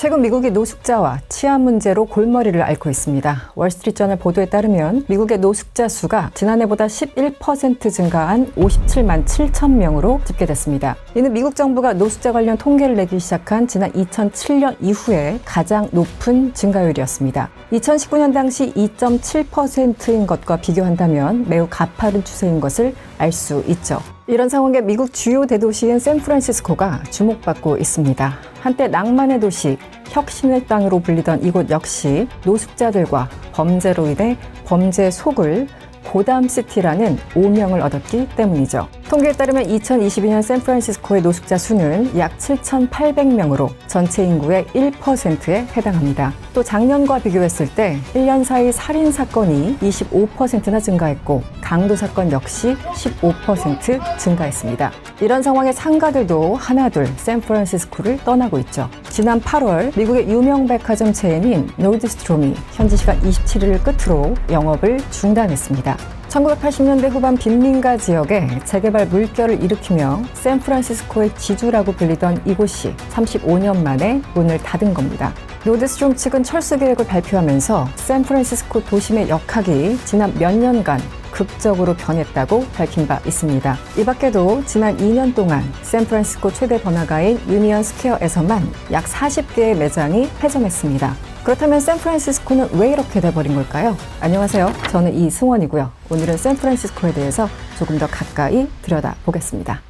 최근 미국이 노숙자와 치안 문제로 골머리를 앓고 있습니다. 월스트리트저널 보도에 따르면 미국의 노숙자 수가 지난해보다 11% 증가한 57만 7천 명으로 집계됐습니다. 이는 미국 정부가 노숙자 관련 통계를 내기 시작한 지난 2007년 이후에 가장 높은 증가율이었습니다. 2019년 당시 2.7%인 것과 비교한다면 매우 가파른 추세인 것을 알 수 있죠. 이런 상황에 미국 주요 대도시인 샌프란시스코가 주목받고 있습니다. 한때 낭만의 도시, 혁신의 땅으로 불리던 이곳 역시 노숙자들과 범죄로 인해 범죄의 속을 고담시티라는 오명을 얻었기 때문이죠. 통계에 따르면 2022년 샌프란시스코의 노숙자 수는 약 7,800명으로 전체 인구의 1%에 해당합니다. 또 작년과 비교했을 때 1년 사이 살인 사건이 25%나 증가했고 강도 사건 역시 15% 증가했습니다. 이런 상황에 상가들도 하나둘 샌프란시스코를 떠나고 있죠. 지난 8월 미국의 유명 백화점 체인인 노드스트롬이 현지 시간 27일을 끝으로 영업을 중단했습니다. 1980년대 후반 빈민가 지역에 재개발 물결을 일으키며 샌프란시스코의 지주라고 불리던 이곳이 35년 만에 문을 닫은 겁니다. 노드스트롬 측은 철수 계획을 발표하면서 샌프란시스코 도심의 역학이 지난 몇 년간 극적으로 변했다고 밝힌 바 있습니다. 이 밖에도 지난 2년 동안 샌프란시스코 최대 번화가인 유니언 스퀘어에서만 약 40개의 매장이 폐점했습니다. 그렇다면 샌프란시스코는 왜 이렇게 돼버린 걸까요? 안녕하세요. 저는 이승원이고요. 오늘은 샌프란시스코에 대해서 조금 더 가까이 들여다보겠습니다.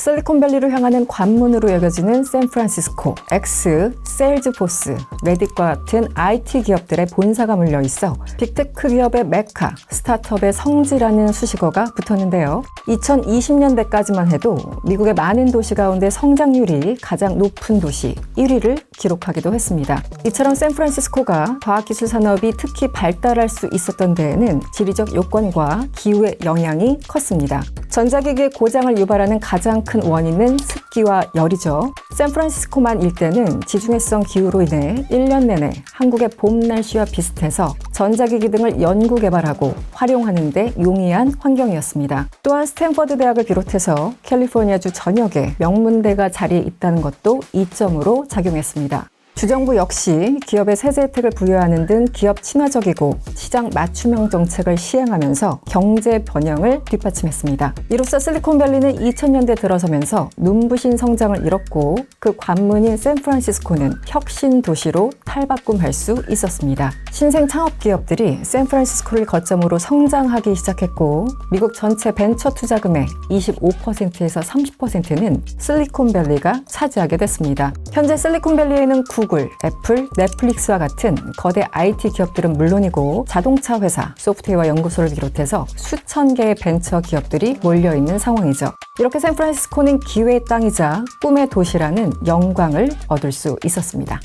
실리콘밸리로 향하는 관문으로 여겨지는 샌프란시스코, 세일즈포스, 레딧과 같은 IT 기업들의 본사가 몰려있어 빅테크 기업의 메카, 스타트업의 성지라는 수식어가 붙었는데요. 2020년대까지만 해도 미국의 많은 도시 가운데 성장률이 가장 높은 도시 1위를 기록하기도 했습니다. 이처럼 샌프란시스코가 과학기술 산업이 특히 발달할 수 있었던 데에는 지리적 요건과 기후의 영향이 컸습니다. 전자기기의 고장을 유발하는 가장 큰 원인은 습기와 열이죠. 샌프란시스코만 일대는 지중해성 기후로 인해 1년 내내 한국의 봄 날씨와 비슷해서 전자기기 등을 연구 개발하고 활용하는 데 용이한 환경이었습니다. 또한 스탠퍼드 대학을 비롯해서 캘리포니아주 전역에 명문대가 자리에 있다는 것도 이점으로 작용했습니다. 주정부 역시 기업의 세제 혜택을 부여하는 등 기업 친화적이고 시장 맞춤형 정책을 시행하면서 경제 번영을 뒷받침했습니다. 이로써 실리콘밸리는 2000년대 들어서면서 눈부신 성장을 이뤘고 그 관문인 샌프란시스코는 혁신 도시로 탈바꿈할 수 있었습니다. 신생 창업 기업들이 샌프란시스코를 거점으로 성장하기 시작했고 미국 전체 벤처 투자금의 25%에서 30%는 실리콘밸리가 차지하게 됐습니다. 현재 실리콘밸리에는 구글, 애플, 넷플릭스와 같은 거대 IT 기업들은 물론이고 자동차 회사, 소프트웨어 연구소를 비롯해서 수천 개의 벤처 기업들이 몰려있는 상황이죠. 이렇게 샌프란시스코는 기회의 땅이자 꿈의 도시라는 영광을 얻을 수 있었습니다.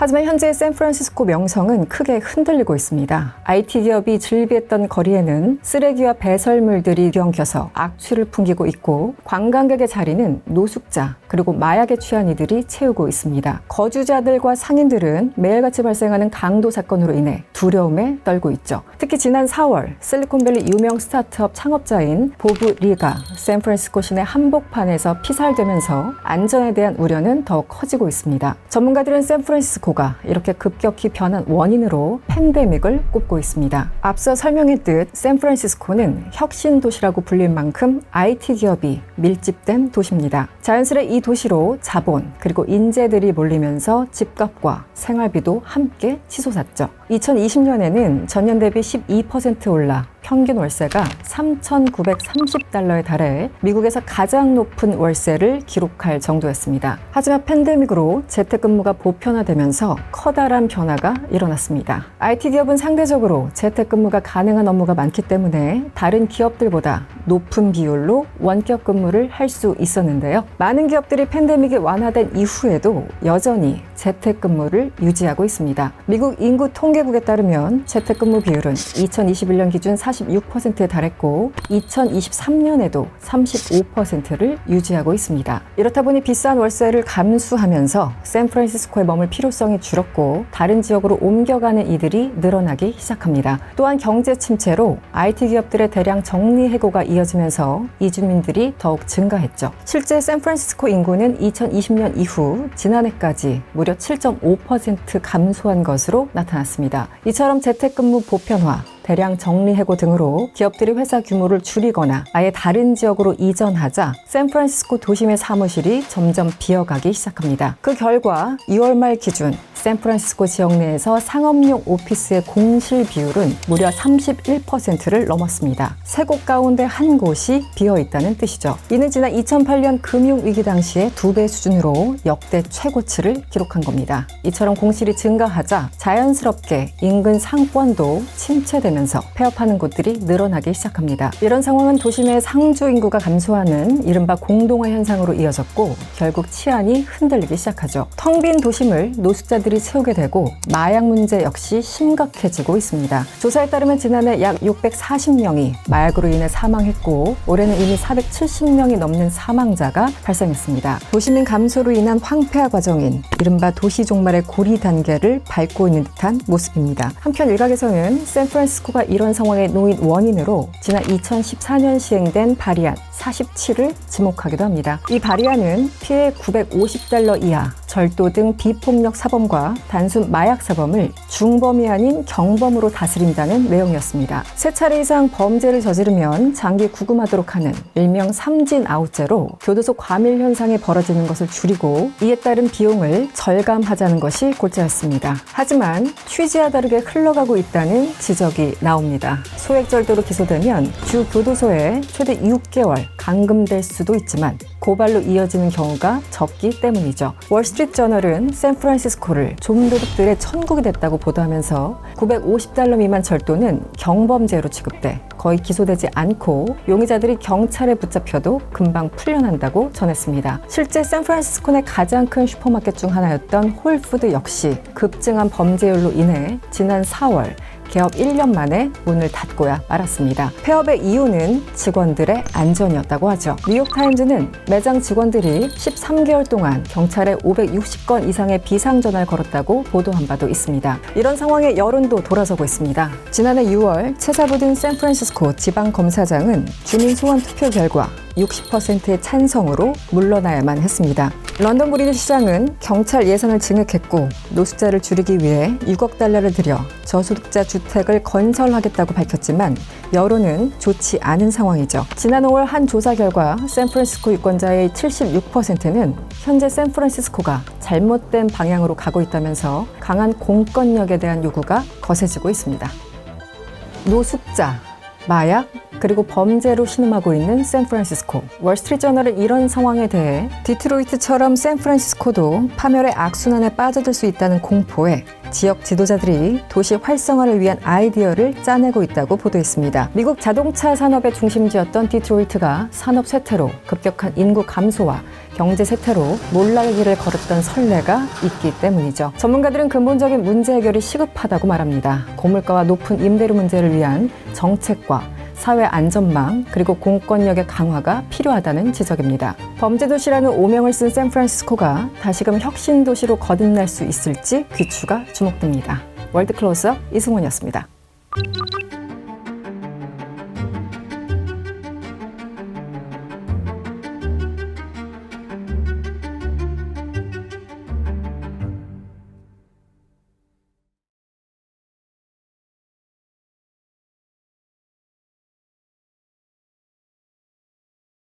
하지만 현재 샌프란시스코 명성은 크게 흔들리고 있습니다. IT 기업이 즐비했던 거리에는 쓰레기와 배설물들이 뒤엉켜서 악취를 풍기고 있고 관광객의 자리는 노숙자 그리고 마약에 취한 이들이 채우고 있습니다. 거주자들과 상인들은 매일같이 발생하는 강도 사건으로 인해 두려움에 떨고 있죠. 특히 지난 4월 실리콘밸리 유명 스타트업 창업자인 보브 리가 샌프란시스코 시내 한복판에서 피살되면서 안전에 대한 우려는 더욱 커지고 있습니다. 전문가들은 샌프란시스코가 이렇게 급격히 변한 원인으로 팬데믹을 꼽고 있습니다. 앞서 설명했듯 샌프란시스코는 혁신 도시라고 불릴 만큼 IT 기업이 밀집된 도시입니다. 자연스레 이 도시로 자본 그리고 인재들이 몰리면서 집값과 생활비도 함께 치솟았죠. 2020년에는 전년 대비 12% 올라 평균 월세가 3,930달러에 달해 미국에서 가장 높은 월세를 기록할 정도였습니다. 하지만 팬데믹으로 재택근무가 보편화되면서 커다란 변화가 일어났습니다. IT 기업은 상대적으로 재택근무가 가능한 업무가 많기 때문에 다른 기업들보다 높은 비율로 원격 근무를 할 수 있었는데요. 많은 기업들이 팬데믹이 완화된 이후에도 여전히 재택근무를 유지하고 있습니다. 미국 인구 통계국에 따르면 재택근무 비율은 2021년 기준 46%에 달했고 2023년에도 35%를 유지하고 있습니다. 이렇다 보니 비싼 월세를 감수하면서 샌프란시스코에 머물 필요성이 줄었고 다른 지역으로 옮겨가는 이들이 늘어나기 시작합니다. 또한 경제 침체로 IT 기업들의 대량 정리해고가 이어지면서 이주민들이 더욱 증가했죠. 실제 샌프란시스코 인구는 2020년 이후 지난해까지 무려 7.5% 감소한 것으로 나타났습니다. 이처럼 재택근무 보편화, 대량 정리해고 등으로 기업들이 회사 규모를 줄이거나 아예 다른 지역으로 이전하자 샌프란시스코 도심의 사무실이 점점 비어가기 시작합니다. 그 결과 2월 말 기준 샌프란시스코 지역 내에서 상업용 오피스의 공실 비율은 무려 31%를 넘었습니다. 3곳 가운데 한 곳이 비어있다는 뜻이죠. 이는 지난 2008년 금융위기 당시의 2배 수준으로 역대 최고치를 기록한 겁니다. 이처럼 공실이 증가하자 자연스럽게 인근 상권도 침체되면서 폐업하는 곳들이 늘어나기 시작합니다. 이런 상황은 도심의 상주 인구가 감소하는 이른바 공동화 현상으로 이어졌고 결국 치안이 흔들리기 시작하죠. 텅 빈 도심을 노숙자들이 채우게 되고 마약 문제 역시 심각해지고 있습니다. 조사에 따르면 지난해 약 640명이 마약으로 인해 사망했고 올해는 이미 470명이 넘는 사망자가 발생했습니다. 도시민 감소로 인한 황폐화 과정인 이른바 도시 종말의 고리 단계를 밟고 있는 듯한 모습입니다. 한편 일각에서는 샌프란시스코가 이런 상황에 놓인 원인으로 지난 2014년 시행된 바리안 47을 지목하기도 합니다. 이 바리안은 피해 $950 이하 절도 등 비폭력 사범과 단순 마약 사범을 중범이 아닌 경범으로 다스린다는 내용이었습니다. 3차례 이상 범죄를 저지르면 장기 구금하도록 하는 일명 삼진아웃제로 교도소 과밀 현상이 벌어지는 것을 줄이고 이에 따른 비용을 절감하자는 것이 골자였습니다. 하지만 취지와 다르게 흘러가고 있다는 지적이 나옵니다. 소액절도로 기소되면 주 교도소에 최대 6개월 감금될 수도 있지만 고발로 이어지는 경우가 적기 때문이죠. 월스트리트저널은 샌프란시스코를 좀도둑들의 천국이 됐다고 보도하면서 $950 미만 절도는 경범죄로 취급돼 거의 기소되지 않고 용의자들이 경찰에 붙잡혀도 금방 풀려난다고 전했습니다. 실제 샌프란시스코 내 가장 큰 슈퍼마켓 중 하나였던 홀푸드 역시 급증한 범죄율로 인해 지난 4월 개업 1년 만에 문을 닫고야 말았습니다. 폐업의 이유는 직원들의 안전이었다고 하죠. 뉴욕타임즈는 매장 직원들이 13개월 동안 경찰에 560건 이상의 비상전화를 걸었다고 보도한 바도 있습니다. 이런 상황에 여론도 돌아서고 있습니다. 지난해 6월 체사부든 샌프란시스코 지방검사장은 주민 소원 투표 결과 60%의 찬성으로 물러나야만 했습니다. 런던 브리지 시장은 경찰 예산을 증액했고 노숙자를 줄이기 위해 $6억 들여 저소득자 주택을 건설하겠다고 밝혔지만 여론은 좋지 않은 상황이죠. 지난 5월 한 조사 결과 샌프란시스코 유권자의 76%는 현재 샌프란시스코가 잘못된 방향으로 가고 있다면서 강한 공권력에 대한 요구가 거세지고 있습니다. 노숙자, 마약, 그리고 범죄로 신음하고 있는 샌프란시스코. 월스트리트저널은 이런 상황에 대해 디트로이트처럼 샌프란시스코도 파멸의 악순환에 빠져들 수 있다는 공포에 지역 지도자들이 도시 활성화를 위한 아이디어를 짜내고 있다고 보도했습니다. 미국 자동차 산업의 중심지였던 디트로이트가 산업 쇠퇴로 급격한 인구 감소와 경제 쇠퇴로 몰락의 길을 걸었던 선례가 있기 때문이죠. 전문가들은 근본적인 문제 해결이 시급하다고 말합니다. 고물가와 높은 임대료 문제를 위한 정책과 사회 안전망 그리고 공권력의 강화가 필요하다는 지적입니다. 범죄도시라는 오명을 쓴 샌프란시스코가 다시금 혁신도시로 거듭날 수 있을지 귀추가 주목됩니다. 월드 클로즈업 이승원이었습니다.